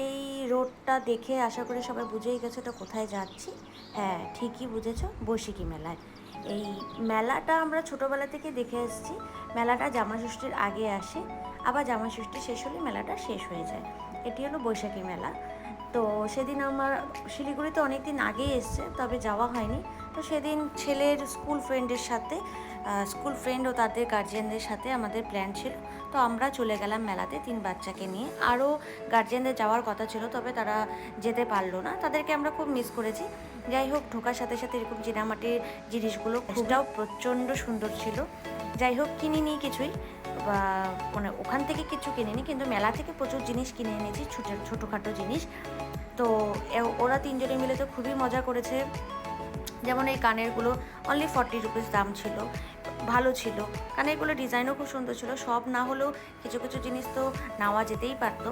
এই রোডটা দেখে আশা করি সবাই বুঝেই গেছো এটা কোথায় যাচ্ছি। হ্যাঁ, ঠিকই বুঝেছো, বৈশাখী মেলায়। এই মেলাটা আমরা ছোটোবেলা থেকে দেখে এসেছি। মেলাটা জামাষষ্ঠীর আগে আসে, আবার জামাষষ্ঠী শেষ হলে মেলাটা শেষ হয়ে যায়। এটি হলো বৈশাখী মেলা। তো সেদিন আমার শিলিগুড়িতে অনেক দিন আগেই এসছে, তবে যাওয়া হয়নি। তো সেদিন ছেলের স্কুল ফ্রেন্ডের সাথে, স্কুল ফ্রেন্ড ও তাদের গার্জিয়ানদের সাথে আমাদের প্ল্যান ছিল। তো আমরা চলে গেলাম মেলাতে 3 বাচ্চাকে নিয়ে। আরও গার্জিয়ানদের যাওয়ার কথা ছিল, তবে তারা যেতে পারলো না, তাদেরকে আমরা খুব মিস করেছি। যাই হোক, ঢোকার সাথে সাথে এরকম চীনামাটির জিনিসগুলো খুবটাও প্রচণ্ড সুন্দর ছিল। যাই হোক, কিনিনি কিছুই, বা মানে ওখান থেকে কিছু কিনিনি, কিন্তু মেলা থেকে প্রচুর জিনিস কিনে এনেছি, ছোটোখাটো জিনিস। তো ওরা 3 জনে মিলে তো খুবই মজা করেছে। যেমন এই কানেরগুলো অনলি 40 রুপিস দাম ছিল, ভালো ছিল। কানেরগুলো ডিজাইনও খুব সুন্দর ছিল। সব না হলেও কিছু কিছু জিনিস তো নেওয়া যেতেই পারতো,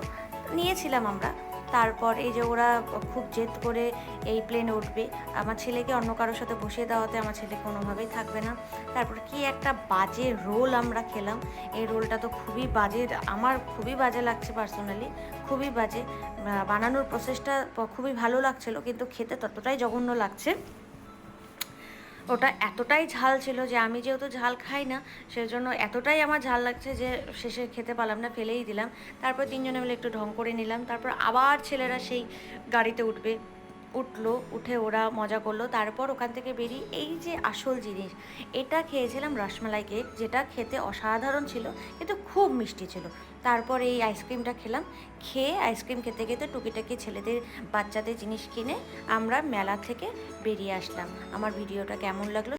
নিয়েছিলাম আমরা। তারপর এই যে ওরা খুব জেদ করে এই প্লেনে উঠবে, আমার ছেলেকে অন্য কারোর সাথে বসিয়ে দেওয়াতে আমার ছেলে কোনোভাবেই থাকবে না। তারপর কি একটা বাজে রোল আমরা খেলাম। এই রোলটা তো খুবই বাজে, আমার খুবই বাজে লাগছে পার্সোনালি, খুবই বাজে। বানানোর প্রসেসটা খুবই ভালো লাগছিলো, কিন্তু খেতে ততটাই জঘন্য লাগছে। ওটা এতটাই ঝাল ছিল যে আমি যেহেতু ঝাল খাই না, সেজন্য এতটাই আমার ঝাল লাগছে যে শেষে খেতে পারলাম না, ফেলেই দিলাম। তারপর 3 জনে মিলে একটু ঢং করে নিলাম। তারপর আবার ছেলেরা সেই গাড়িতে উঠলো, উঠে ওরা মজা করলো। তারপর ওখান থেকে বেরিয়ে এই যে আসল জিনিস, এটা খেয়েছিলাম রসমালাই কেক, যেটা খেতে অসাধারণ ছিল, কিন্তু খুব মিষ্টি ছিল। তারপর এই আইসক্রিমটা খেলাম। খেয়ে আইসক্রিম খেতে খেতে টুকিটাকি ছেলেদের বাচ্চাদের জিনিস কিনে আমরা মেলা থেকে বেরিয়ে আসলাম। আমার ভিডিওটা কেমন লাগলো